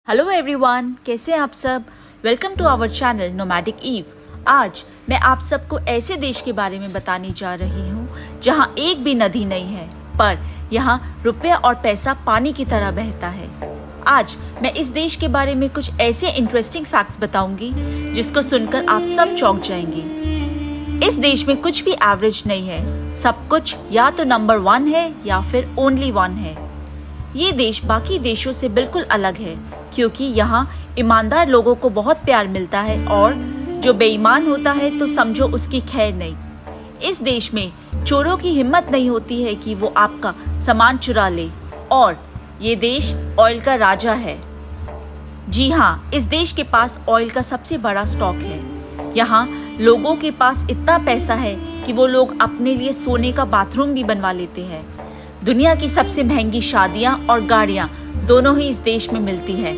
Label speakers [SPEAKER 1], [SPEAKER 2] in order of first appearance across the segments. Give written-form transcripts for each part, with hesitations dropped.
[SPEAKER 1] Hello everyone, कैसे हैं आप सब। Welcome to our channel nomadic Eve. आज मैं आप सबको ऐसे देश के बारे में बताने जा रही हूँ जहाँ एक भी नदी नहीं है, पर यहाँ रुपया और पैसा पानी की तरह बहता है। आज मैं इस देश के बारे में कुछ ऐसे इंटरेस्टिंग फैक्ट्स बताऊंगी जिसको सुनकर आप सब चौंक जाएंगे। इस देश में कुछ भी एवरेज नहीं है, सब कुछ या तो नंबर 1 है या फिर ओनली 1 है। ये देश बाकी देशों से बिल्कुल अलग है क्योंकि यहाँ ईमानदार लोगों को बहुत प्यार मिलता है और जो बेईमान होता है तो समझो उसकी खैर नहीं। इस देश में चोरों की हिम्मत नहीं होती है कि वो आपका सामान चुरा ले और ये देश ऑयल का राजा है। जी हाँ, इस देश के पास ऑयल का सबसे बड़ा स्टॉक है। यहाँ लोगों के पास इतना पैसा है कि वो लोग अपने लिए सोने का बाथरूम भी बनवा लेते हैं। दुनिया की सबसे महंगी शादियाँ और गाड़ियाँ दोनों ही इस देश में मिलती है।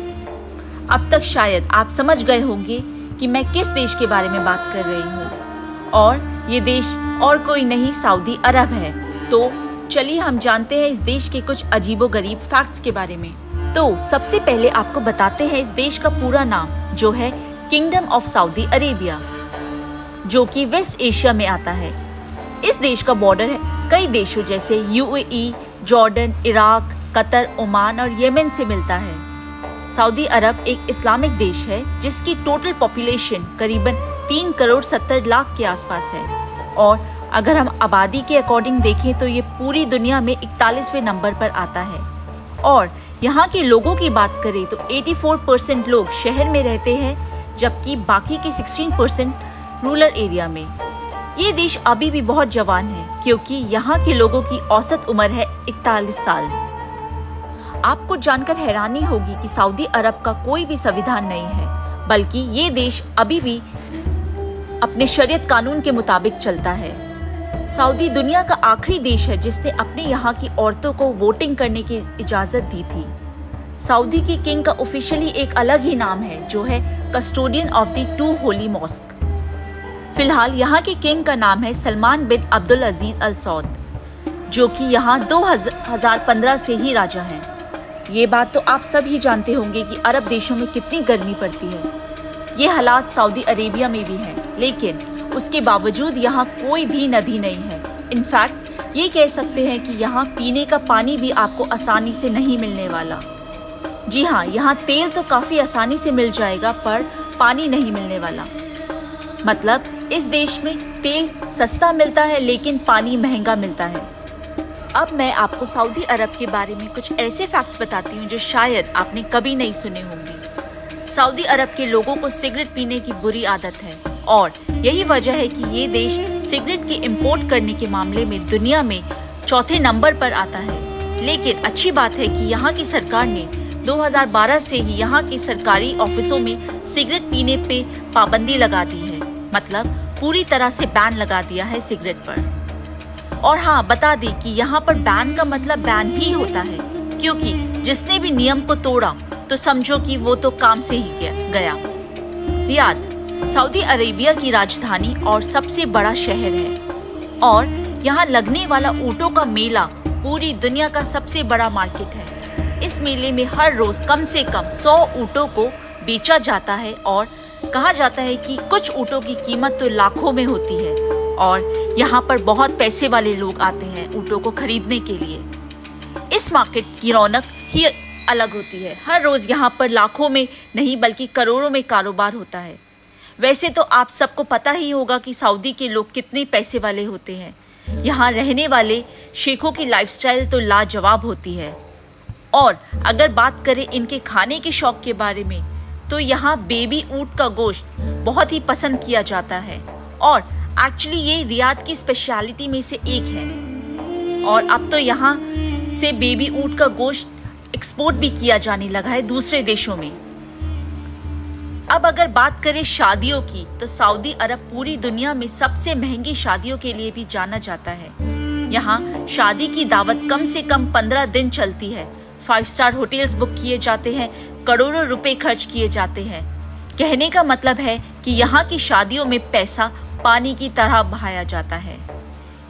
[SPEAKER 1] अब तक शायद आप समझ गए होंगे कि मैं किस देश के बारे में बात कर रही हूँ, और ये देश और कोई नहीं सऊदी अरब है। तो चलिए हम जानते हैं इस देश के कुछ अजीबोगरीब फैक्ट्स के बारे में। तो सबसे पहले आपको बताते हैं इस देश का पूरा नाम, जो है किंगडम ऑफ सऊदी अरेबिया, जो कि वेस्ट एशिया में आता है। इस देश का बॉर्डर है कई देशों जैसे UAE, Jordan, Iraq, Qatar, Oman और येमेन से मिलता है। सऊदी अरब एक इस्लामिक देश है जिसकी टोटल पॉपुलेशन करीबन 3 करोड़ 70 लाख के आसपास है, और अगर हम आबादी के अकॉर्डिंग देखें तो ये पूरी दुनिया में 41वें नंबर पर आता है। और यहाँ के लोगों की बात करें तो 84% लोग शहर में रहते हैं, जबकि बाकी के 16% रूरल एरिया में। ये देश अभी भी बहुत जवान है क्योंकि यहाँ के लोगों की औसत उम्र है 41 साल। आपको जानकर हैरानी होगी कि सऊदी अरब का कोई भी संविधान नहीं है, बल्कि ये देश अभी भी अपने शरीयत कानून के मुताबिक चलता है। सऊदी दुनिया का आखिरी देश है जिसने अपने यहाँ की औरतों को वोटिंग करने की इजाजत दी थी। सऊदी के किंग का ऑफिशियली एक अलग ही नाम है, जो है custodian of the 2 holy mosque. फिलहाल यहाँ के किंग का नाम है सलमान बिन अब्दुल अजीज अल सौद, जो कि यहाँ 2015 से ही राजा हैं। ये बात तो आप सब ही जानते होंगे कि अरब देशों में कितनी गर्मी पड़ती है। ये हालात सऊदी अरेबिया में भी हैं, लेकिन उसके बावजूद यहाँ कोई भी नदी नहीं है। इनफैक्ट ये कह सकते हैं कि यहाँ पीने का पानी भी आपको आसानी से नहीं मिलने वाला। जी हाँ, यहाँ तेल तो काफी आसानी से मिल जाएगा, पर पानी नहीं मिलने वाला। मतलब इस देश में तेल सस्ता मिलता है लेकिन पानी महंगा मिलता है। अब मैं आपको सऊदी अरब के बारे में कुछ ऐसे फैक्ट्स बताती हूँ जो शायद आपने कभी नहीं सुने होंगे। सऊदी अरब के लोगों को सिगरेट पीने की बुरी आदत है, और यही वजह है कि ये देश सिगरेट के इंपोर्ट करने के मामले में दुनिया में 4थे नंबर पर आता है। लेकिन अच्छी बात है कि यहाँ की सरकार ने 2012 से ही यहाँ के सरकारी ऑफिसों में सिगरेट पीने पे पाबंदी लगा दी है। मतलब पूरी तरह से बैन लगा दिया है सिगरेट पर। और हाँ, बता दें कि यहाँ पर बैन का मतलब बैन ही होता है, क्योंकि जिसने भी नियम को तोड़ा तो समझो कि वो तो काम से ही गया। रियाद सऊदी अरेबिया की राजधानी और सबसे बड़ा शहर है, और यहाँ लगने वाला ऊँटों का मेला पूरी दुनिया का सबसे बड़ा मार्केट है। इस मेले में हर रोज कम से कम 100 ऊँटों को बेचा जाता है, और कहा जाता है कि कुछ ऊँटों की कीमत तो लाखों में होती है, और यहाँ पर बहुत पैसे वाले लोग आते हैं ऊँटों को खरीदने के लिए। इस मार्केट की रौनक ही अलग होती है। हर रोज यहाँ पर लाखों में नहीं बल्कि करोड़ों में कारोबार होता है। वैसे तो आप सबको पता ही होगा कि सऊदी के लोग कितने पैसे वाले होते हैं। यहाँ रहने वाले शेखों की लाइफस्टाइल तो लाजवाब होती है। और अगर बात करें इनके खाने के शौक के बारे में, तो यहाँ बेबी ऊँट का गोश्त बहुत ही पसंद किया जाता है, और एक्चुअली ये रियाद की स्पेशलिटी में से एक है। और अब तो यहाँ से बेबी ऊँट का गोश्त एक्सपोर्ट भी किया जाने लगा है दूसरे देशों में। अब अगर बात करें शादियों की, तो सऊदी अरब पूरी दुनिया में सबसे महंगी शादियों के लिए भी जाना जाता है। यहाँ शादी की दावत कम से कम 15 दिन चलती है। 5 स्टार होटल्स बुक किए जाते हैं, करोड़ों रुपए खर्च किए जाते हैं। कहने का मतलब है कि यहाँ की शादियों में पैसा पानी की तरह बहाया जाता है।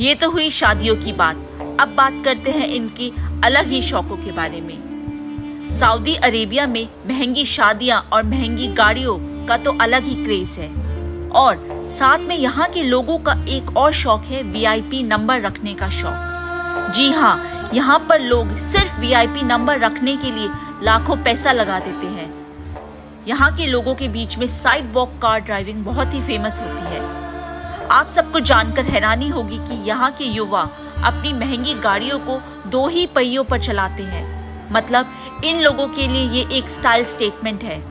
[SPEAKER 1] ये तो हुई शादियों की बात। अब बात करते हैं इनकी अलग ही शौकों के बारे में। सऊदी अरेबिया में महंगी शादियां और महंगी गाड़ियों का तो अलग ही क्रेज है, और साथ में यहाँ के लोगों का एक और शौक है VIP नंबर रखने का शौक। जी हाँ, यहाँ पर लोग सिर्फ VIP नंबर रखने के लिए लाखों पैसा लगा देते हैं। यहाँ के लोगों के बीच में साइड वॉक कार ड्राइविंग बहुत ही फेमस होती है। आप सबको जानकर हैरानी होगी कि यहाँ के युवा अपनी महंगी गाड़ियों को 2 ही पहियों पर चलाते हैं। मतलब इन लोगों के लिए ये एक स्टाइल स्टेटमेंट है।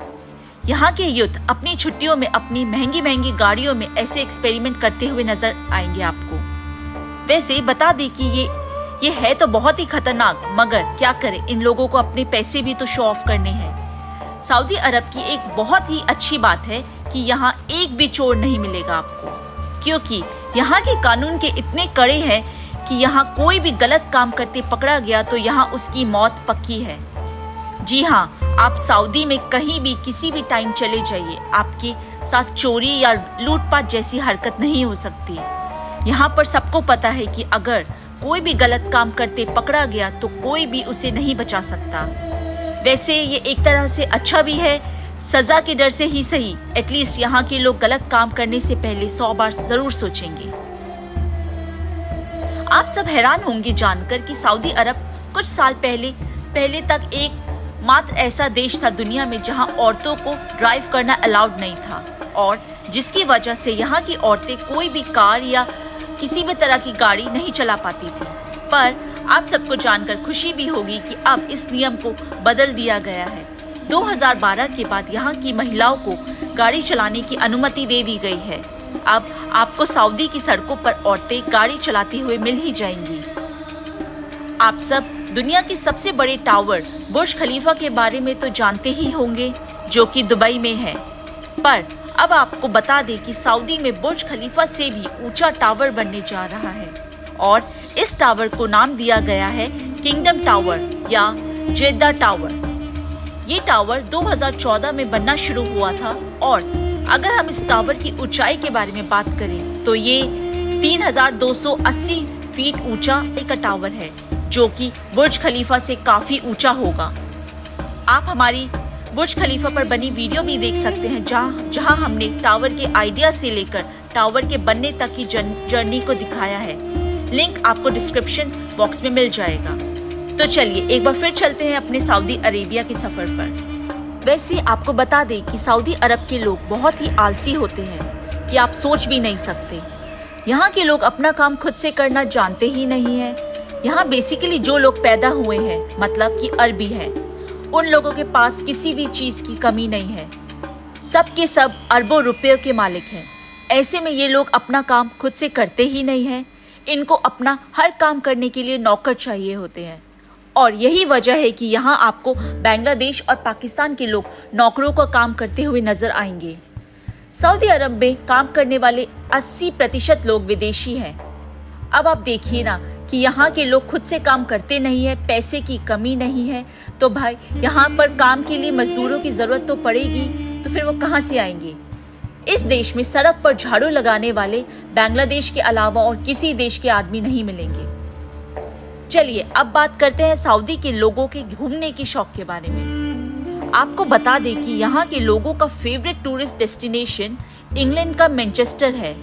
[SPEAKER 1] यहाँ के यूथ अपनी छुट्टियों में अपनी महंगी महंगी गाड़ियों में ऐसे एक्सपेरिमेंट करते हुए नजर आएंगे आपको। वैसे बता दें कि ये है तो बहुत ही खतरनाक, मगर क्या करें, इन लोगों को अपने पैसे भी तो शो ऑफ करने हैं। सऊदी अरब की एक बहुत ही अच्छी बात है कि यहाँ एक भी चोर नहीं मिलेगा आपको, क्योंकि यहाँ के कानून के इतने कड़े हैं कि यहाँ कोई भी गलत काम करते पकड़ा गया तो यहाँ उसकी मौत पक्की है। जी हाँ, आप सऊदी में कहीं भी किसी भी टाइम चले जाइए, आपके साथ चोरी या लूटपाट जैसी हरकत नहीं हो सकती। यहाँ पर सबको पता है कि अगर कोई भी गलत काम करते पकड़ा गया तो कोई भी उसे नहीं बचा सकता। वैसे ये एक तरह से अच्छा भी है, सजा के डर से ही सही, एटलीस्ट यहाँ के लोग गलत काम करने से पहले 100 बार जरूर सोचेंगे। आप सब हैरान होंगे जानकर कि सऊदी अरब कुछ साल पहले तक एक मात्र ऐसा देश था दुनिया में जहां औरतों को ड्राइव करना अलाउड नहीं था, और जिसकी वजह से यहाँ की औरतें कोई भी कार या किसी भी तरह की गाड़ी नहीं चला पाती थी। पर आप सबको जानकर खुशी भी होगी कि अब इस नियम को बदल दिया गया है। 2012 के बाद यहाँ की महिलाओं को गाड़ी चलाने की अनुमति दे दी गई है। अब आपको सऊदी की सड़कों पर औरतें गाड़ी चलाती हुए मिल ही जाएंगी। आप सब दुनिया के सबसे बड़े टावर बुर्ज खलीफा के बारे में तो जानते ही होंगे, जो कि दुबई में है। पर अब आपको बता दें कि सऊदी में बुर्ज खलीफा से भी ऊंचा टावर बनने जा रहा है, और इस टावर को नाम दिया गया है किंगडम टावर या जेद्दा टावर। ये टावर 2014 में बनना शुरू हुआ था, और अगर हम इस टावर की ऊंचाई के बारे में बात करें तो ये 3280 फीट ऊंचा एक टावर है, जो कि बुर्ज खलीफा से काफी ऊंचा होगा। आप हमारी बुर्ज खलीफा पर बनी वीडियो भी देख सकते हैं, जहां हमने टावर के आइडिया से लेकर टावर के बनने तक की जर्नी को दिखाया है। लिंक आपको डिस्क्रिप्शन बॉक्स में मिल जाएगा। तो चलिए एक बार फिर चलते हैं अपने सऊदी अरेबिया के सफर पर। वैसे आपको बता दें कि सऊदी अरब के लोग बहुत ही आलसी होते हैं कि आप सोच भी नहीं सकते। यहाँ के लोग अपना काम खुद से करना जानते ही नहीं है। यहाँ बेसिकली जो लोग पैदा हुए हैं, मतलब कि अरबी है, उन लोगों के पास किसी भी चीज की कमी नहीं है। सब के सब अरबों रुपयों के मालिक हैं। ऐसे में ये लोग अपना काम खुद से करते ही नहीं हैं। इनको अपना हर काम करने के लिए नौकर चाहिए होते हैं, और यही वजह है कि यहाँ आपको बांग्लादेश और पाकिस्तान के लोग नौकरों का काम करते हुए नजर आएंगे। सऊदी अरब में काम करने वाले 80% लोग विदेशी हैं। अब आप देखिए ना कि यहाँ के लोग खुद से काम करते नहीं है, पैसे की कमी नहीं है, तो भाई यहाँ पर काम के लिए मजदूरों की जरूरत तो पड़ेगी, तो फिर वो कहाँ से आएंगे। इस देश में सड़क पर झाड़ू लगाने वाले बांग्लादेश के अलावा और किसी देश के आदमी नहीं मिलेंगे। चलिए अब बात करते हैं सऊदी के लोगों के घूमने के शौक के बारे में। आपको बता दें कि यहाँ के लोगों का फेवरेट टूरिस्ट डेस्टिनेशन इंग्लैंड का मैनचेस्टर है।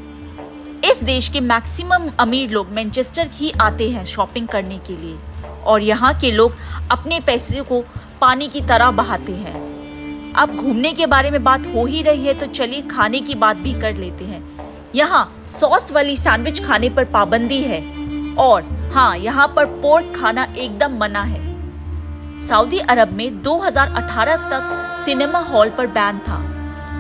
[SPEAKER 1] इस देश के मैक्सिमम अमीर लोग मैनचेस्टर ही आते हैं शॉपिंग करने के लिए, और यहाँ के लोग अपने पैसे को पानी की तरह बहाते हैं। अब घूमने के बारे में बात हो ही रही है तो चलिए खाने की बात भी कर लेते हैं। यहाँ सॉस वाली सैंडविच खाने पर पाबंदी है, और हाँ, यहाँ पर पोर्क खाना एकदम मना है। सऊदी अरब में 2018 तक सिनेमा हॉल पर बैन था,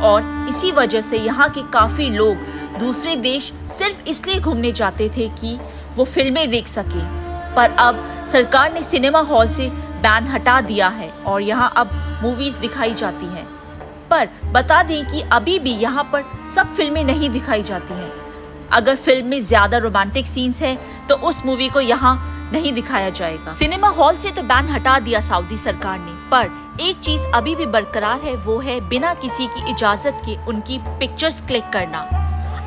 [SPEAKER 1] और इसी वजह से यहाँ के काफी लोग दूसरे देश सिर्फ इसलिए घूमने जाते थे कि वो फिल्में देख सके। पर अब सरकार ने सिनेमा हॉल से बैन हटा दिया है और यहाँ अब मूवीज दिखाई जाती हैं। पर बता दें कि अभी भी यहाँ पर सब फिल्में नहीं दिखाई जाती हैं। अगर फिल्म में ज्यादा रोमांटिक सीन्स हैं तो उस मूवी को यहाँ नहीं दिखाया जाएगा। सिनेमा हॉल से तो बैन हटा दिया सऊदी सरकार ने, पर एक चीज अभी भी बरकरार है, वो है बिना किसी की इजाजत के उनकी पिक्चर्स क्लिक करना।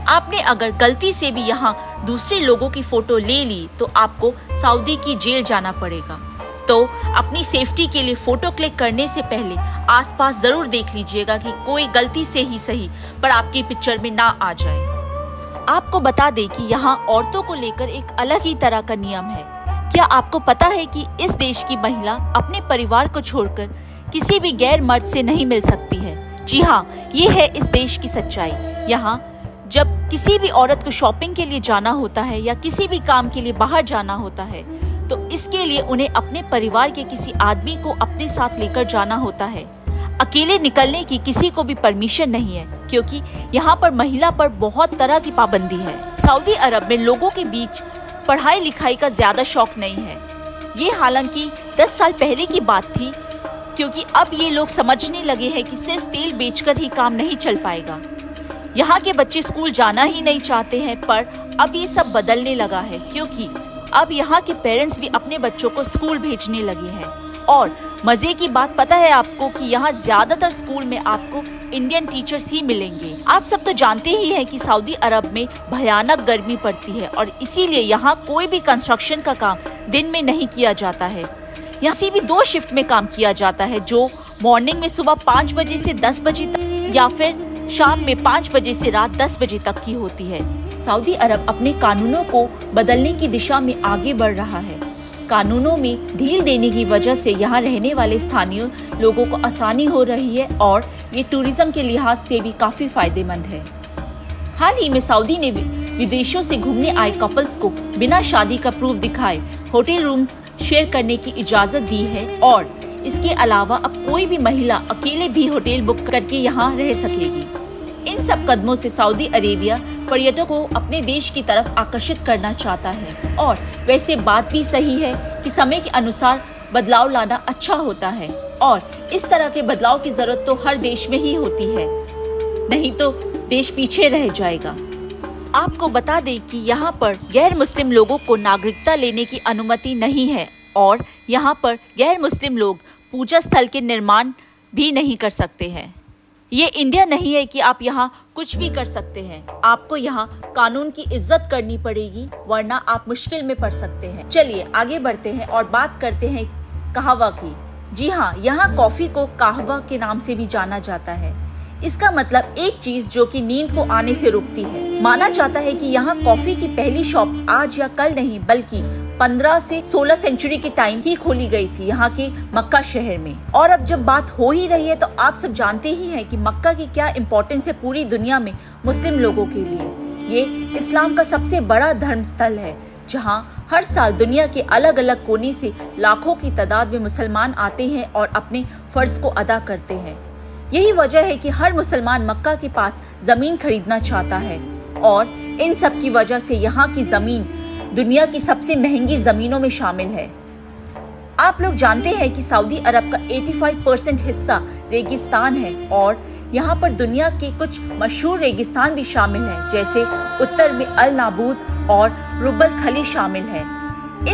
[SPEAKER 1] आपने अगर गलती से भी यहाँ दूसरे लोगों की फोटो ले ली तो आपको सऊदी की जेल जाना पड़ेगा। तो अपनी सेफ्टी के लिए फोटो क्लिक करने से पहले आसपास जरूर देख लीजिएगा कि कोई गलती से ही सही पर आपकी पिक्चर में ना आ जाए। आपको बता दें कि यहाँ औरतों को लेकर एक अलग ही तरह का नियम है। क्या आपको पता है कि इस देश की महिला अपने परिवार को छोड़कर किसी भी गैर मर्द से नहीं मिल सकती है? जी हाँ, ये है इस देश की सच्चाई। यहाँ जब किसी भी औरत को शॉपिंग के लिए जाना होता है या किसी भी काम के लिए बाहर जाना होता है तो इसके लिए उन्हें अपने परिवार के किसी आदमी को अपने साथ लेकर जाना होता है। अकेले निकलने की किसी को भी परमिशन नहीं है, क्योंकि यहाँ पर महिला पर बहुत तरह की पाबंदी है। सऊदी अरब में लोगों के बीच पढ़ाई लिखाई का ज्यादा शौक नहीं है। ये हालांकि 10 साल पहले की बात थी, क्योंकि अब ये लोग समझने लगे हैं कि सिर्फ तेल बेचकर ही काम नहीं चल पाएगा। यहाँ के बच्चे स्कूल जाना ही नहीं चाहते हैं, पर अब ये सब बदलने लगा है, क्योंकि अब यहाँ के पेरेंट्स भी अपने बच्चों को स्कूल भेजने लगे हैं। और मजे की बात पता है आपको कि यहाँ ज्यादातर स्कूल में आपको इंडियन टीचर्स ही मिलेंगे। आप सब तो जानते ही हैं कि सऊदी अरब में भयानक गर्मी पड़ती है और इसीलिए यहाँ कोई भी कंस्ट्रक्शन का काम दिन में नहीं किया जाता है। यहाँ से भी 2 शिफ्ट में काम किया जाता है, जो मॉर्निंग में सुबह 5 बजे से 10 बजे तक या फिर शाम में 5 बजे से रात 10 बजे तक की होती है। सऊदी अरब अपने कानूनों को बदलने की दिशा में आगे बढ़ रहा है। कानूनों में ढील देने की वजह से यहाँ रहने वाले स्थानीय लोगों को आसानी हो रही है और ये टूरिज्म के लिहाज से भी काफी फायदेमंद है। हाल ही में सऊदी ने विदेशों से घूमने आए कपल्स को बिना शादी का प्रूफ दिखाए होटल रूम्स शेयर करने की इजाजत दी है और इसके अलावा अब कोई भी महिला अकेले भी होटल बुक करके यहाँ रह सकेगी। इन सब कदमों से सऊदी अरेबिया पर्यटकों को अपने देश की तरफ आकर्षित करना चाहता है। और वैसे बात भी सही है कि समय के अनुसार बदलाव लाना अच्छा होता है और इस तरह के बदलाव की जरूरत तो हर देश में ही होती है, नहीं तो देश पीछे रह जाएगा। आपको बता दें कि यहाँ पर गैर मुस्लिम लोगों को नागरिकता लेने की अनुमति नहीं है और यहाँ पर गैर मुस्लिम लोग पूजा स्थल के निर्माण भी नहीं कर सकते हैं। ये इंडिया नहीं है कि आप यहाँ कुछ भी कर सकते हैं। आपको यहाँ कानून की इज्जत करनी पड़ेगी, वरना आप मुश्किल में पड़ सकते हैं। चलिए आगे बढ़ते हैं और बात करते हैं कहवा की। जी हाँ, यहाँ कॉफी को कहवा के नाम से भी जाना जाता है। इसका मतलब एक चीज जो कि नींद को आने से रोकती है। माना जाता है कि यहाँ कॉफी की पहली शॉप आज या कल नहीं बल्कि 15 से 16 सेंचुरी के टाइम ही खोली गई थी यहाँ के मक्का शहर में। और अब जब बात हो ही रही है तो आप सब जानते ही हैं कि मक्का की क्या इम्पोर्टेंस है पूरी दुनिया में मुस्लिम लोगों के लिए। ये इस्लाम का सबसे बड़ा धर्म स्थल है, जहाँ हर साल दुनिया के अलग अलग कोने से लाखों की तादाद में मुसलमान आते हैं और अपने फर्ज को अदा करते हैं। यही वजह है कि हर मुसलमान मक्का के पास जमीन खरीदना चाहता है और इन सब की वजह से यहाँ की जमीन दुनिया की सबसे महंगी जमीनों में शामिल है। आप लोग जानते हैं कि सऊदी अरब का 85% हिस्सा रेगिस्तान है और यहाँ पर दुनिया के कुछ मशहूर रेगिस्तान भी शामिल हैं, जैसे उत्तर में अल नाबूद और रुबल खली शामिल है।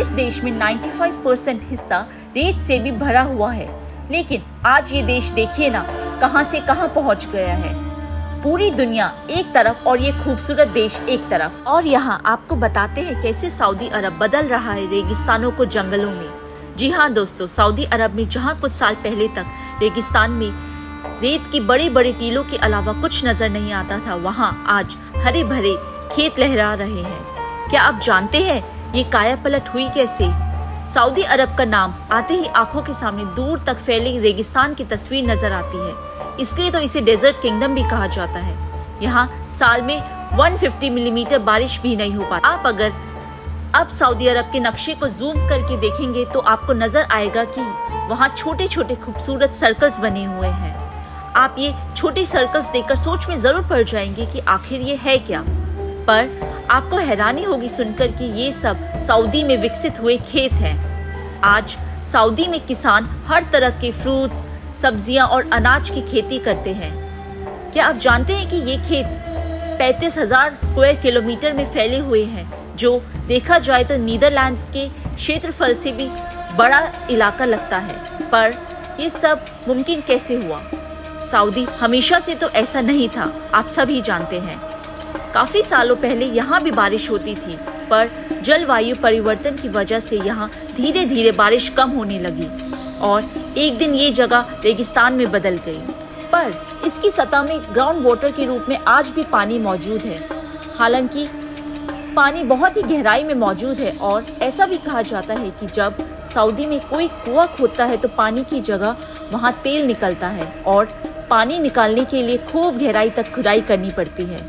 [SPEAKER 1] इस देश में 95% हिस्सा रेत से भी भरा हुआ है, लेकिन आज ये देश देखिए ना कहां से कहां पहुंच गया है। पूरी दुनिया एक तरफ और ये खूबसूरत देश एक तरफ। और यहाँ आपको बताते हैं कैसे सऊदी अरब बदल रहा है रेगिस्तानों को जंगलों में। जी हाँ दोस्तों, सऊदी अरब में जहाँ कुछ साल पहले तक रेगिस्तान में रेत की बड़े बड़े टीलों के अलावा कुछ नजर नहीं आता था, वहाँ आज हरे भरे खेत लहरा रहे हैं। क्या आप जानते हैं ये काया पलट हुई कैसे? सऊदी अरब का नाम आते ही आंखों के सामने दूर तक फैले रेगिस्तान की तस्वीर नजर आती है, इसलिए तो इसे डेजर्ट किंगडम भी कहा जाता है। यहाँ साल में 150 मिलीमीटर बारिश भी नहीं हो पाती। आप अगर अब सऊदी अरब के नक्शे को जूम करके देखेंगे तो आपको नजर आएगा कि वहाँ छोटे छोटे खूबसूरत सर्कल्स बने हुए हैं। आप ये छोटे सर्कल्स देखकर सोच में जरूर पड़ जाएंगे कि आखिर ये है क्या, पर आपको हैरानी होगी सुनकर कि ये सब सऊदी में विकसित हुए खेत हैं। आज सऊदी में किसान हर तरह के फ्रूट्स, सब्जियां और अनाज की खेती करते हैं। क्या आप जानते हैं कि ये खेत 35,000 स्क्वायर किलोमीटर में फैले हुए हैं, जो देखा जाए तो नीदरलैंड के क्षेत्रफल से भी बड़ा इलाका लगता है। पर ये सब मुमकिन कैसे हुआ? सऊदी हमेशा से तो ऐसा नहीं था, आप सभी जानते हैं। काफी सालों पहले यहाँ भी बारिश होती थी, पर जलवायु परिवर्तन की वजह से यहाँ धीरे धीरे बारिश कम होने लगी और एक दिन ये जगह रेगिस्तान में बदल गई। पर इसकी सतह में ग्राउंड वाटर के रूप में आज भी पानी मौजूद है। हालांकि पानी बहुत ही गहराई में मौजूद है और ऐसा भी कहा जाता है कि जब सऊदी में कोई कुआं खोदता है तो पानी की जगह वहां तेल निकलता है और पानी निकालने के लिए खूब गहराई तक खुदाई करनी पड़ती है।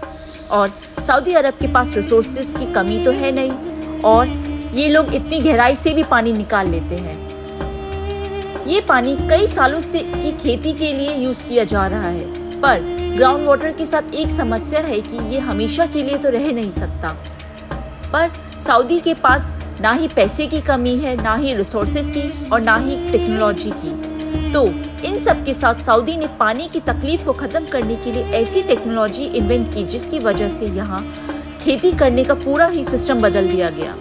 [SPEAKER 1] और सऊदी अरब के पास रिसोर्सेज की कमी तो है नहीं और ये लोग इतनी गहराई से भी पानी निकाल लेते हैं। ये पानी कई सालों से की खेती के लिए यूज किया जा रहा है, पर ग्राउंड वाटर के साथ एक समस्या है कि ये हमेशा के लिए तो रह नहीं सकता। पर सऊदी के पास ना ही पैसे की कमी है, ना ही रिसोर्सेज की और ना ही टेक्नोलॉजी की। तो इन सब के साथ सऊदी ने पानी की तकलीफ को खत्म करने के लिए ऐसी टेक्नोलॉजी इन्वेंट की जिसकी वजह से यहाँ खेती करने का पूरा ही सिस्टम बदल दिया गया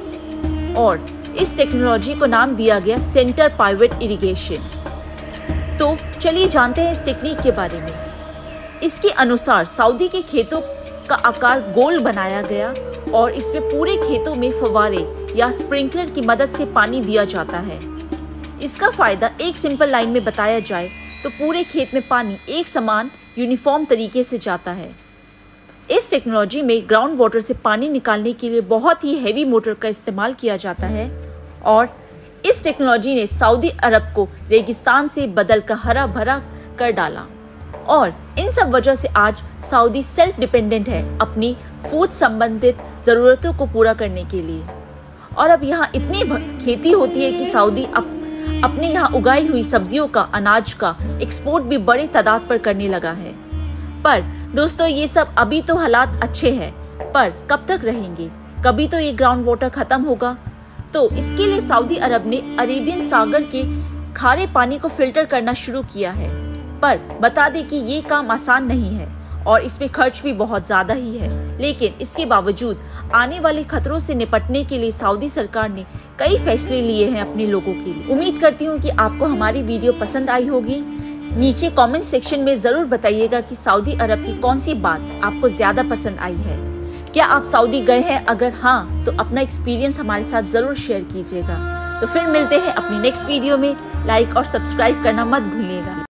[SPEAKER 1] और इस टेक्नोलॉजी को नाम दिया गया सेंटर पाइवट इरिगेशन। तो चलिए जानते हैं इस टेक्निक के बारे में। इसके अनुसार सऊदी के खेतों का आकार गोल बनाया गया और इसमें पूरे खेतों में फव्वारे या स्प्रिंकलर की मदद से पानी दिया जाता है। इसका फायदा एक सिंपल लाइन में बताया जाए तो पूरे खेत में पानी एक समान यूनिफॉर्म तरीके से जाता है। इस टेक्नोलॉजी में ग्राउंड वाटर से पानी निकालने के लिए बहुत ही हैवी मोटर का इस्तेमाल किया जाता है और इस टेक्नोलॉजी ने सऊदी अरब को रेगिस्तान से बदलकर हरा भरा कर डाला और इन सब वजह से आज सऊदी सेल्फ डिपेंडेंट है अपनी फूड संबंधित जरूरतों को पूरा करने के लिए। और अब यहाँ इतनी खेती होती है कि सऊदी अपने यहाँ उगाई हुई सब्जियों का, अनाज का एक्सपोर्ट भी बड़े तादाद पर करने लगा है। पर दोस्तों ये सब अभी तो हालात अच्छे हैं, पर कब तक रहेंगे? कभी तो ये ग्राउंड वाटर खत्म होगा। तो इसके लिए सऊदी अरब ने अरेबियन सागर के खारे पानी को फिल्टर करना शुरू किया है। पर बता दें कि ये काम आसान नहीं है और इसमें खर्च भी बहुत ज्यादा ही है, लेकिन इसके बावजूद आने वाले खतरों से निपटने के लिए सऊदी सरकार ने कई फैसले लिए हैं अपने लोगों के लिए। उम्मीद करती हूँ कि आपको हमारी वीडियो पसंद आई होगी। नीचे कमेंट सेक्शन में जरूर बताइएगा कि सऊदी अरब की कौन सी बात आपको ज्यादा पसंद आई है। क्या आप सऊदी गए हैं? अगर हाँ तो अपना एक्सपीरियंस हमारे साथ जरूर शेयर कीजिएगा। तो फिर मिलते हैं अपनी नेक्स्ट वीडियो में। लाइक और सब्सक्राइब करना मत भूलिएगा।